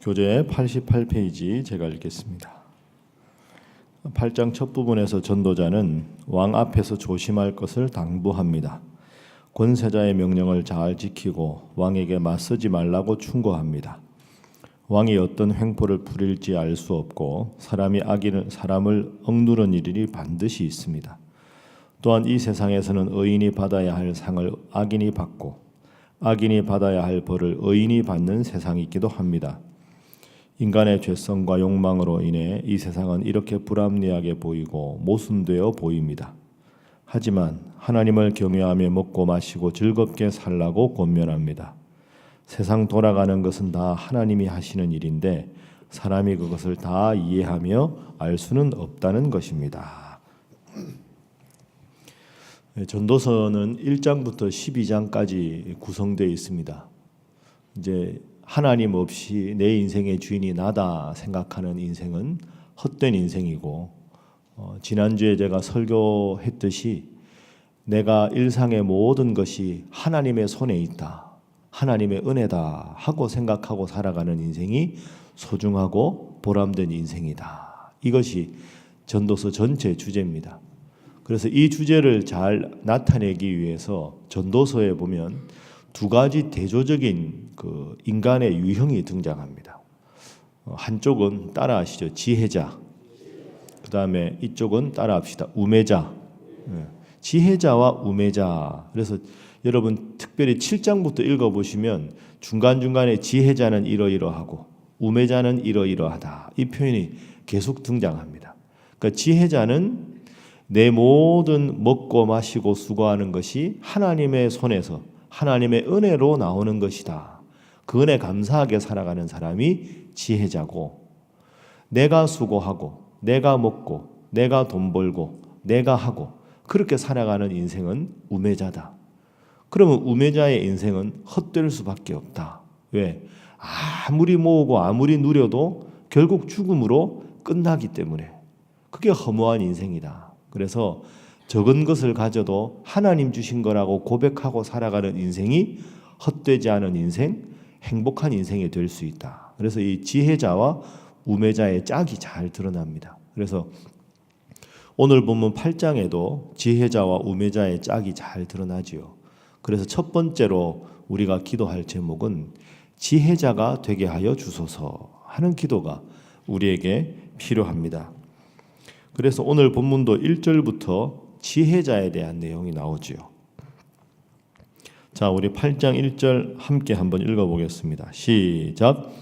교재 88페이지 제가 읽겠습니다. 8장 첫 부분에서 전도자는 왕 앞에서 조심할 것을 당부합니다. 권세자의 명령을 잘 지키고 왕에게 맞서지 말라고 충고합니다. 왕이 어떤 횡포를 부릴지 알 수 없고 사람을 억누른 일이 반드시 있습니다. 또한 이 세상에서는 의인이 받아야 할 상을 악인이 받고 악인이 받아야 할 벌을 의인이 받는 세상이기도 합니다. 인간의 죄성과 욕망으로 인해 이 세상은 이렇게 불합리하게 보이고 모순되어 보입니다. 하지만 하나님을 경외하며 먹고 마시고 즐겁게 살라고 권면합니다. 세상 돌아가는 것은 다 하나님이 하시는 일인데 사람이 그것을 다 이해하며 알 수는 없다는 것입니다. 전도서는 1장부터 12장까지 구성되어 있습니다. 이제 하나님 없이 내 인생의 주인이 나다 생각하는 인생은 헛된 인생이고, 지난주에 제가 설교했듯이 내가 일상의 모든 것이 하나님의 손에 있다, 하나님의 은혜다 하고 생각하고 살아가는 인생이 소중하고 보람된 인생이다. 이것이 전도서 전체 주제입니다. 그래서 이 주제를 잘 나타내기 위해서 전도서에 보면 두 가지 대조적인 그 인간의 유형이 등장합니다. 한쪽은 따라하시죠. 지혜자. 그 다음에 이쪽은 따라합시다. 우매자. 지혜자와 우매자. 그래서 여러분 특별히 7장부터 읽어보시면 중간중간에 지혜자는 이러이러하고 우매자는 이러이러하다. 이 표현이 계속 등장합니다. 그러니까 지혜자는 내 모든 먹고 마시고 수고하는 것이 하나님의 손에서 하나님의 은혜로 나오는 것이다. 그 은혜 감사하게 살아가는 사람이 지혜자고, 내가 수고하고 내가 먹고 내가 돈 벌고 내가 하고 그렇게 살아가는 인생은 우매자다. 그러면 우매자의 인생은 헛될 수밖에 없다. 왜? 아무리 모으고 아무리 누려도 결국 죽음으로 끝나기 때문에 그게 허무한 인생이다. 그래서 적은 것을 가져도 하나님 주신 거라고 고백하고 살아가는 인생이 헛되지 않은 인생, 행복한 인생이 될 수 있다. 그래서 이 지혜자와 우매자의 짝이 잘 드러납니다. 그래서 오늘 본문 8장에도 지혜자와 우매자의 짝이 잘 드러나지요. 그래서 첫 번째로 우리가 기도할 제목은 지혜자가 되게 하여 주소서 하는 기도가 우리에게 필요합니다. 그래서 오늘 본문도 1절부터 지혜자에 대한 내용이 나오지요. 자, 우리 8장 1절 함께 한번 읽어보겠습니다. 시작.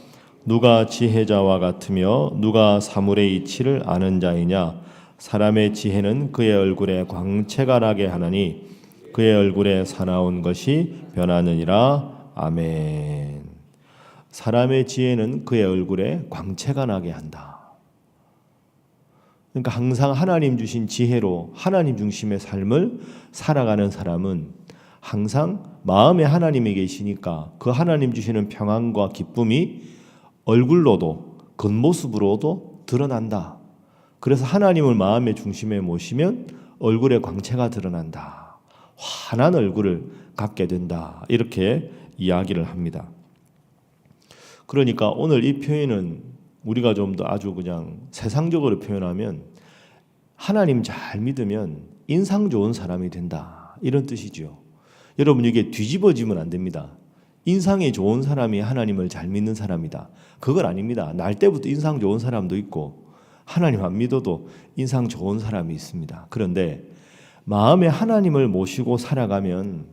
누가 지혜자와 같으며 누가 사물의 이치를 아는 자이냐? 사람의 지혜는 그의 얼굴에 광채가 나게 하나니 그의 얼굴에 사나운 것이 변하느니라. 아멘. 사람의 지혜는 그의 얼굴에 광채가 나게 한다. 그러니까 항상 하나님 주신 지혜로 하나님 중심의 삶을 살아가는 사람은 항상 마음에 하나님이 계시니까 그 하나님 주시는 평안과 기쁨이 얼굴로도 겉모습으로도 드러난다. 그래서 하나님을 마음의 중심에 모시면 얼굴에 광채가 드러난다. 환한 얼굴을 갖게 된다. 이렇게 이야기를 합니다. 그러니까 오늘 이 표현은 우리가 좀 더 아주 그냥 세상적으로 표현하면 하나님 잘 믿으면 인상 좋은 사람이 된다. 이런 뜻이죠. 여러분 이게 뒤집어지면 안 됩니다. 인상이 좋은 사람이 하나님을 잘 믿는 사람이다. 그건 아닙니다. 날 때부터 인상 좋은 사람도 있고 하나님 안 믿어도 인상 좋은 사람이 있습니다. 그런데 마음에 하나님을 모시고 살아가면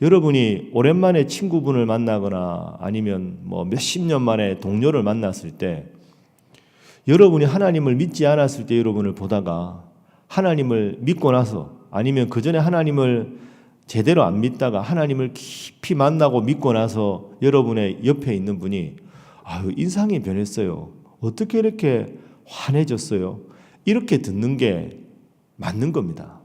여러분이 오랜만에 친구분을 만나거나 아니면 뭐 몇십 년 만에 동료를 만났을 때 여러분이 하나님을 믿지 않았을 때 여러분을 보다가 하나님을 믿고 나서 아니면 그 전에 하나님을 제대로 안 믿다가 하나님을 깊이 만나고 믿고 나서 여러분의 옆에 있는 분이 아유 인상이 변했어요. 어떻게 이렇게 환해졌어요? 이렇게 듣는 게 맞는 겁니다.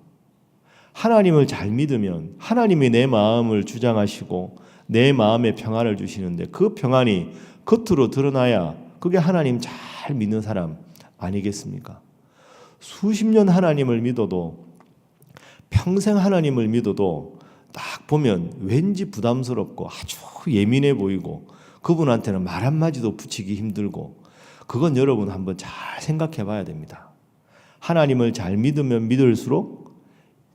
하나님을 잘 믿으면 하나님이 내 마음을 주장하시고 내 마음에 평안을 주시는데 그 평안이 겉으로 드러나야 그게 하나님 잘 믿는 사람 아니겠습니까? 수십 년 하나님을 믿어도 평생 하나님을 믿어도 딱 보면 왠지 부담스럽고 아주 예민해 보이고 그분한테는 말 한마디도 붙이기 힘들고, 그건 여러분 한번 잘 생각해 봐야 됩니다. 하나님을 잘 믿으면 믿을수록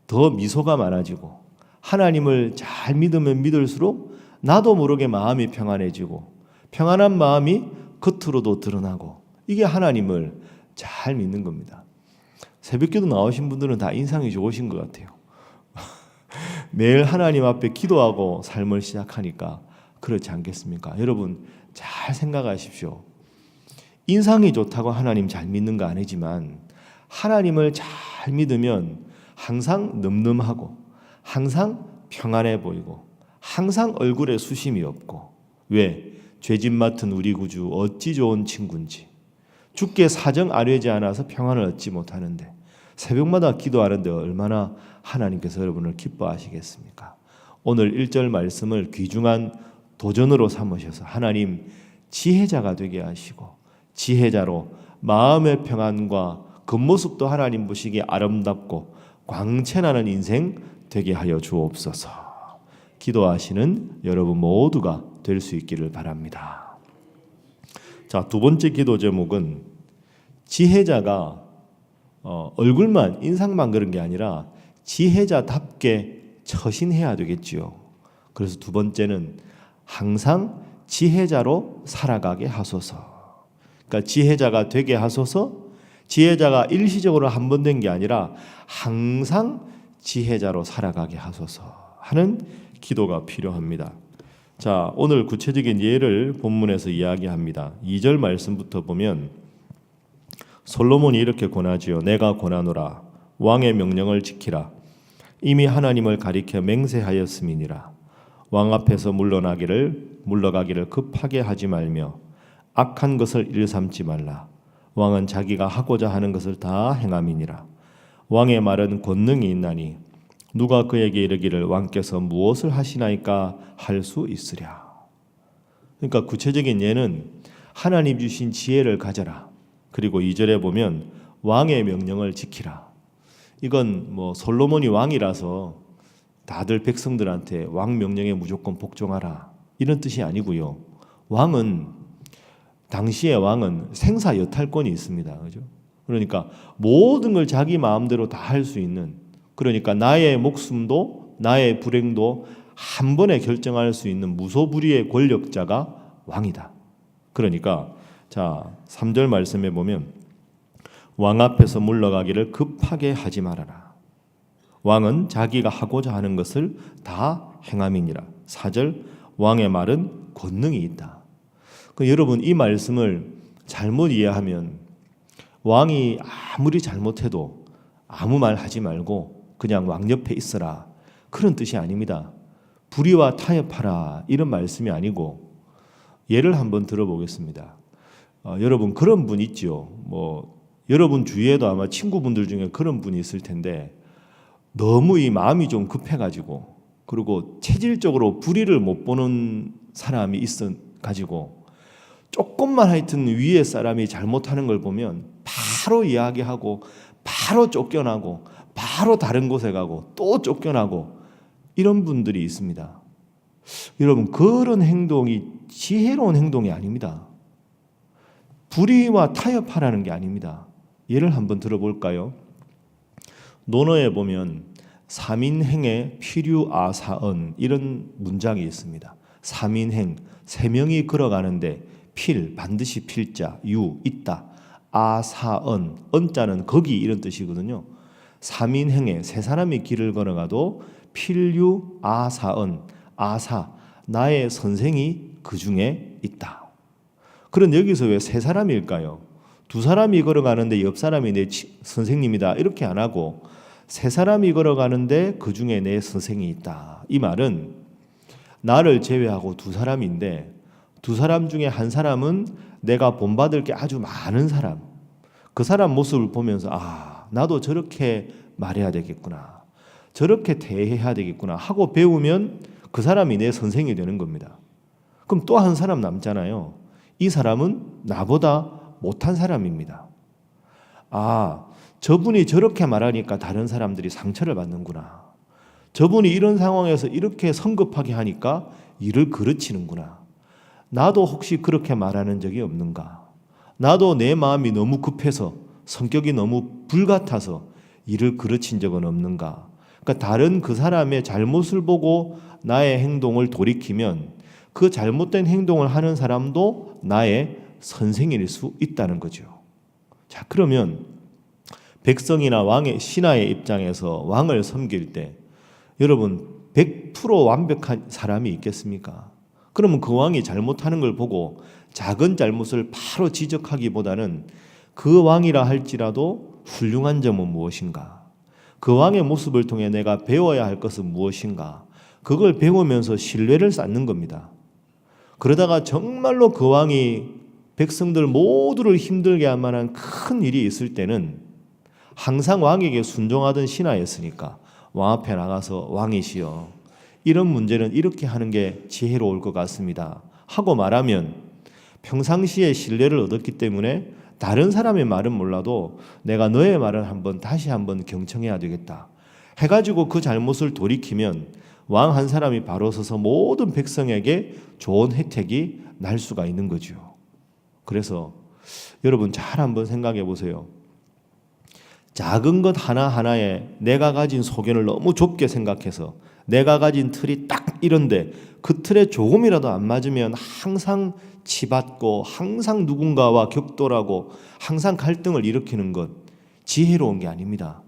더 미소가 많아지고, 하나님을 잘 믿으면 믿을수록 나도 모르게 마음이 평안해지고, 평안한 마음이 겉으로도 드러나고, 이게 하나님을 잘 믿는 겁니다. 새벽기도 나오신 분들은 다 인상이 좋으신 것 같아요. 매일 하나님 앞에 기도하고 삶을 시작하니까 그렇지 않겠습니까? 여러분 잘 생각하십시오. 인상이 좋다고 하나님 잘 믿는 거 아니지만, 하나님을 잘 믿으면 항상 늠름하고, 항상 평안해 보이고, 항상 얼굴에 수심이 없고. 왜? 죄짐 맡은 우리 구주 어찌 좋은 친구인지. 주께 사정 아뢰지 않아서 평안을 얻지 못하는데, 새벽마다 기도하는데 얼마나 하나님께서 여러분을 기뻐하시겠습니까? 오늘 1절 말씀을 귀중한 도전으로 삼으셔서 하나님 지혜자가 되게 하시고, 지혜자로 마음의 평안과 겉모습도 하나님 보시기에 아름답고 광채나는 인생 되게 하여 주옵소서. 기도하시는 여러분 모두가 될 수 있기를 바랍니다. 자, 두 번째 기도 제목은 지혜자가 얼굴만, 인상만 그런 게 아니라 지혜자답게 처신해야 되겠지요. 그래서 두 번째는 항상 지혜자로 살아가게 하소서. 그러니까 지혜자가 되게 하소서. 지혜자가 일시적으로 한 번 된 게 아니라 항상 지혜자로 살아가게 하소서 하는 기도가 필요합니다. 자, 오늘 구체적인 예를 본문에서 이야기합니다. 2절 말씀부터 보면 솔로몬이 이렇게 권하지요. 내가 권하노라. 왕의 명령을 지키라. 이미 하나님을 가리켜 맹세하였음이니라. 왕 앞에서 물러가기를 급하게 하지 말며 악한 것을 일삼지 말라. 왕은 자기가 하고자 하는 것을 다 행함이니라. 왕의 말은 권능이 있나니 누가 그에게 이르기를 왕께서 무엇을 하시나이까 할 수 있으랴. 그러니까 구체적인 예는 하나님 주신 지혜를 가져라. 그리고 2절에 보면 왕의 명령을 지키라. 이건 뭐 솔로몬이 왕이라서 다들 백성들한테 왕 명령에 무조건 복종하라 이런 뜻이 아니고요. 당시의 왕은 생사 여탈권이 있습니다. 그죠? 그러니까 모든 걸 자기 마음대로 다 할 수 있는, 그러니까 나의 목숨도 나의 불행도 한 번에 결정할 수 있는 무소불위의 권력자가 왕이다. 그러니까 자, 3절 말씀에 보면 왕 앞에서 물러가기를 급하게 하지 말아라. 왕은 자기가 하고자 하는 것을 다 행함이니라. 4절 왕의 말은 권능이 있다. 여러분 이 말씀을 잘못 이해하면 왕이 아무리 잘못해도 아무 말 하지 말고 그냥 왕 옆에 있어라 그런 뜻이 아닙니다. 불의와 타협하라 이런 말씀이 아니고, 예를 한번 들어보겠습니다. 여러분 그런 분 있죠. 여러분 주위에도 아마 친구분들 중에 그런 분이 있을 텐데 너무 이 마음이 좀 급해가지고, 그리고 체질적으로 불의를 못 보는 사람이 있어가지고 조금만 하여튼 위에 사람이 잘못하는 걸 보면 바로 이야기하고 바로 쫓겨나고 바로 다른 곳에 가고 또 쫓겨나고 이런 분들이 있습니다. 여러분 그런 행동이 지혜로운 행동이 아닙니다. 불의와 타협하라는 게 아닙니다. 예를 한번 들어볼까요? 논어에 보면 3인행의 필유아사언 이런 문장이 있습니다. 3인행, 세 명이 걸어가는데 필, 반드시 필자, 유, 있다, 아사언, 언자는 거기 이런 뜻이거든요. 3인행에 세 사람이 길을 걸어가도 필유 아사언, 아사, 나의 선생이 그 중에 있다. 그런 여기서 왜 세 사람일까요? 두 사람이 걸어가는데 옆 사람이 내 선생님이다 이렇게 안 하고 세 사람이 걸어가는데 그 중에 내 선생이 있다. 이 말은 나를 제외하고 두 사람인데 두 사람 중에 한 사람은 내가 본받을 게 아주 많은 사람, 그 사람 모습을 보면서 나도 저렇게 말해야 되겠구나, 저렇게 대해야 되겠구나 하고 배우면 그 사람이 내 선생이 되는 겁니다. 그럼 또 한 사람 남잖아요. 이 사람은 나보다 못한 사람입니다. 저분이 저렇게 말하니까 다른 사람들이 상처를 받는구나. 저분이 이런 상황에서 이렇게 성급하게 하니까 일을 그르치는구나. 나도 혹시 그렇게 말하는 적이 없는가? 나도 내 마음이 너무 급해서 성격이 너무 불같아서 일을 그르친 적은 없는가? 그러니까 다른 그 사람의 잘못을 보고 나의 행동을 돌이키면 그 잘못된 행동을 하는 사람도 나의 선생일 수 있다는 거죠. 자, 그러면 백성이나 왕의 신하의 입장에서 왕을 섬길 때 여러분 100% 완벽한 사람이 있겠습니까? 그러면 그 왕이 잘못하는 걸 보고 작은 잘못을 바로 지적하기보다는 그 왕이라 할지라도 훌륭한 점은 무엇인가? 그 왕의 모습을 통해 내가 배워야 할 것은 무엇인가? 그걸 배우면서 신뢰를 쌓는 겁니다. 그러다가 정말로 그 왕이 백성들 모두를 힘들게 할 만한 큰 일이 있을 때는 항상 왕에게 순종하던 신하였으니까 왕 앞에 나가서 왕이시여 이런 문제는 이렇게 하는 게 지혜로울 것 같습니다 하고 말하면 평상시에 신뢰를 얻었기 때문에 다른 사람의 말은 몰라도 내가 너의 말을 다시 한번 경청해야 되겠다 해가지고 그 잘못을 돌이키면 왕 한 사람이 바로 서서 모든 백성에게 좋은 혜택이 날 수가 있는 거죠. 그래서 여러분 잘 한번 생각해 보세요. 작은 것 하나하나에 내가 가진 소견을 너무 좁게 생각해서 내가 가진 틀이 딱 이런데 그 틀에 조금이라도 안 맞으면 항상 치받고 항상 누군가와 격돌하고 항상 갈등을 일으키는 것 지혜로운 게 아닙니다.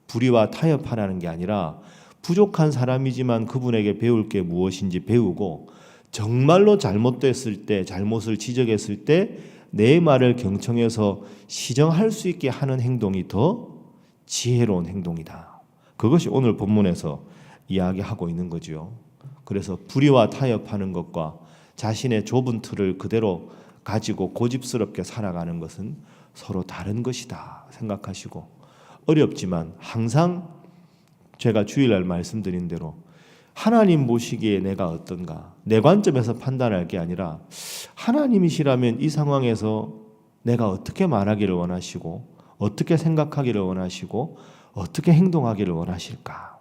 불의와 타협하라는 게 아니라 부족한 사람이지만 그분에게 배울 게 무엇인지 배우고 정말로 잘못됐을 때 잘못을 지적했을 때 내 말을 경청해서 시정할 수 있게 하는 행동이 더 지혜로운 행동이다. 그것이 오늘 본문에서 이야기하고 있는 거죠. 그래서 불의와 타협하는 것과 자신의 좁은 틀을 그대로 가지고 고집스럽게 살아가는 것은 서로 다른 것이다 생각하시고 어렵지만 항상 제가 주일날 말씀드린 대로 하나님 보시기에 내가 어떤가 내 관점에서 판단할 게 아니라 하나님이시라면 이 상황에서 내가 어떻게 말하기를 원하시고 어떻게 생각하기를 원하시고 어떻게 행동하기를 원하실까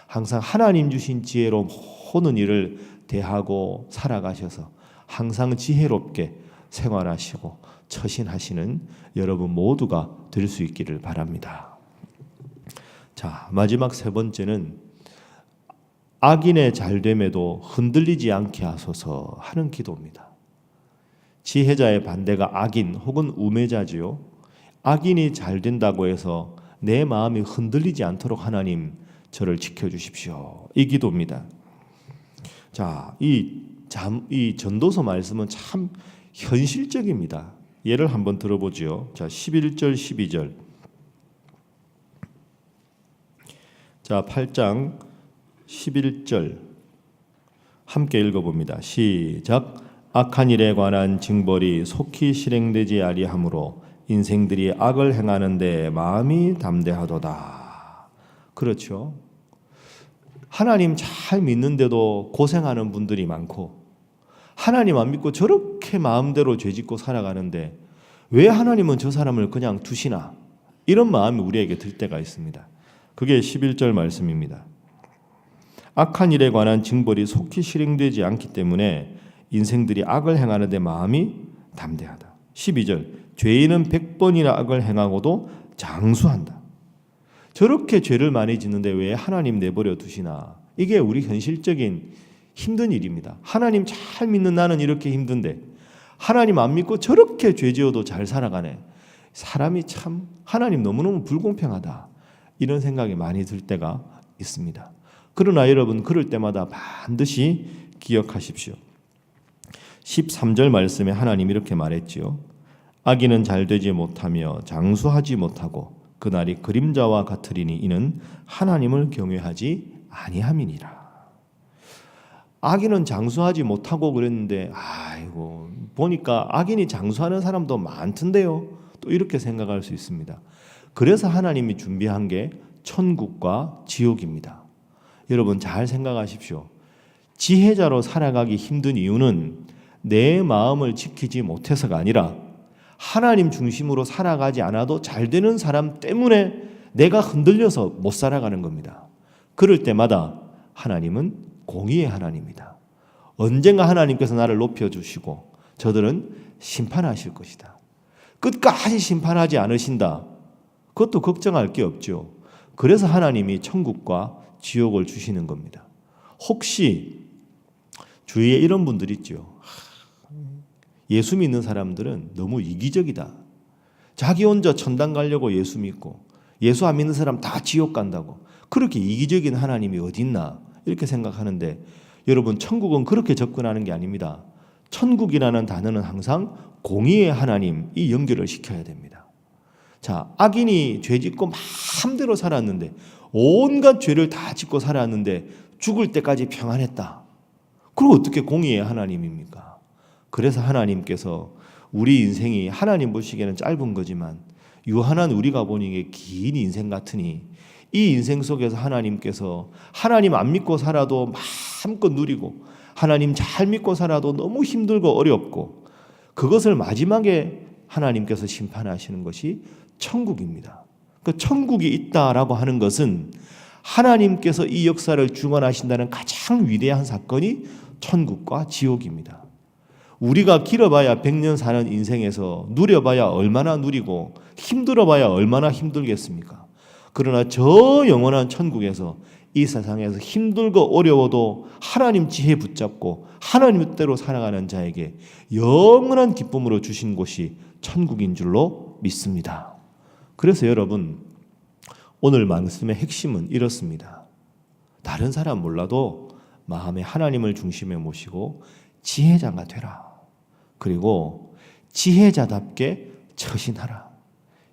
항상 하나님 주신 지혜로 모든 일을 대하고 살아가셔서 항상 지혜롭게 생활하시고 처신하시는 여러분 모두가 될 수 있기를 바랍니다. 자, 마지막 세 번째는 악인의 잘됨에도 흔들리지 않게 하소서 하는 기도입니다. 지혜자의 반대가 악인 혹은 우매자지요. 악인이 잘 된다고 해서 내 마음이 흔들리지 않도록 하나님 저를 지켜주십시오. 이 기도입니다. 자, 이 전도서 말씀은 참 현실적입니다. 예를 한번 들어보죠. 자, 11절, 12절. 자, 8장 11절 함께 읽어봅니다. 시작. 악한 일에 관한 징벌이 속히 실행되지 아니하므로 인생들이 악을 행하는데 마음이 담대하도다. 그렇죠. 하나님 잘 믿는데도 고생하는 분들이 많고 하나님 안 믿고 저렇게 마음대로 죄짓고 살아가는데 왜 하나님은 저 사람을 그냥 두시나 이런 마음이 우리에게 들 때가 있습니다. 그게 11절 말씀입니다. 악한 일에 관한 징벌이 속히 실행되지 않기 때문에 인생들이 악을 행하는데 마음이 담대하다. 12절 죄인은 100번이나 악을 행하고도 장수한다. 저렇게 죄를 많이 짓는데 왜 하나님 내버려 두시나. 이게 우리 현실적인 힘든 일입니다. 하나님 잘 믿는 나는 이렇게 힘든데 하나님 안 믿고 저렇게 죄 지어도 잘 살아가네. 사람이 참 하나님 너무너무 불공평하다. 이런 생각이 많이 들 때가 있습니다. 그러나 여러분 그럴 때마다 반드시 기억하십시오. 13절 말씀에 하나님 이렇게 말했지요. 악인은 잘되지 못하며 장수하지 못하고 그날이 그림자와 같으리니 이는 하나님을 경외하지 아니함이니라. 악인은 장수하지 못하고 그랬는데 아이고 보니까 악인이 장수하는 사람도 많던데요. 또 이렇게 생각할 수 있습니다. 그래서 하나님이 준비한 게 천국과 지옥입니다. 여러분 잘 생각하십시오. 지혜자로 살아가기 힘든 이유는 내 마음을 지키지 못해서가 아니라 하나님 중심으로 살아가지 않아도 잘 되는 사람 때문에 내가 흔들려서 못 살아가는 겁니다. 그럴 때마다 하나님은 공의의 하나님이다. 언젠가 하나님께서 나를 높여주시고 저들은 심판하실 것이다. 끝까지 심판하지 않으신다. 그것도 걱정할 게 없죠. 그래서 하나님이 천국과 지옥을 주시는 겁니다. 혹시 주위에 이런 분들 있죠. 예수 믿는 사람들은 너무 이기적이다. 자기 혼자 천당 가려고 예수 믿고 예수 안 믿는 사람 다 지옥 간다고. 그렇게 이기적인 하나님이 어딨나 이렇게 생각하는데 여러분 천국은 그렇게 접근하는 게 아닙니다. 천국이라는 단어는 항상 공의의 하나님 이 연결을 시켜야 됩니다. 자, 악인이 죄 짓고 마음대로 살았는데 온갖 죄를 다 짓고 살았는데 죽을 때까지 평안했다. 그럼 어떻게 공의의 하나님입니까? 그래서 하나님께서 우리 인생이 하나님 보시기에는 짧은 거지만 유한한 우리가 보니 긴 인생 같으니 이 인생 속에서 하나님께서 하나님 안 믿고 살아도 마음껏 누리고 하나님 잘 믿고 살아도 너무 힘들고 어렵고 그것을 마지막에 하나님께서 심판하시는 것이 천국입니다. 그 천국이 있다라고 하는 것은 하나님께서 이 역사를 주관하신다는 가장 위대한 사건이 천국과 지옥입니다. 우리가 길어봐야 100년 사는 인생에서 누려봐야 얼마나 누리고 힘들어봐야 얼마나 힘들겠습니까? 그러나 저 영원한 천국에서 이 세상에서 힘들고 어려워도 하나님 지혜 붙잡고 하나님 뜻대로 살아가는 자에게 영원한 기쁨으로 주신 곳이 천국인 줄로 믿습니다. 그래서 여러분 오늘 말씀의 핵심은 이렇습니다. 다른 사람 몰라도 마음에 하나님을 중심에 모시고 지혜자가 되라. 그리고 지혜자답게 처신하라.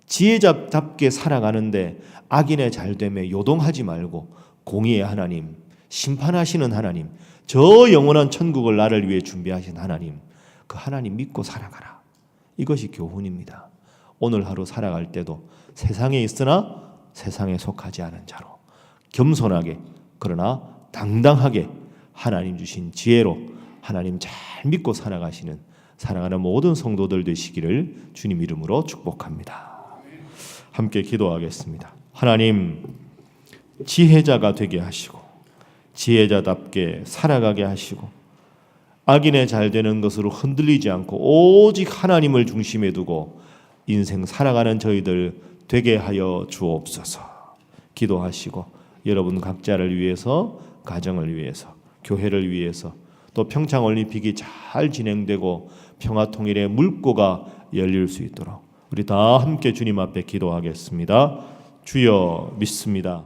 지혜자답게 살아가는데 악인의 잘됨에 요동하지 말고 공의의 하나님, 심판하시는 하나님, 저 영원한 천국을 나를 위해 준비하신 하나님, 그 하나님 믿고 살아가라. 이것이 교훈입니다. 오늘 하루 살아갈 때도 세상에 있으나 세상에 속하지 않은 자로 겸손하게 그러나 당당하게 하나님 주신 지혜로 하나님 잘 믿고 살아가는 모든 성도들 되시기를 주님 이름으로 축복합니다. 함께 기도하겠습니다. 하나님 지혜자가 되게 하시고 지혜자답게 살아가게 하시고 악인의 잘 되는 것으로 흔들리지 않고 오직 하나님을 중심에 두고 인생 살아가는 저희들 되게 하여 주옵소서. 기도하시고 여러분 각자를 위해서 가정을 위해서 교회를 위해서 또 평창올림픽이 잘 진행되고 평화통일의 물꼬가 열릴 수 있도록 우리 다 함께 주님 앞에 기도하겠습니다. 주여 믿습니다.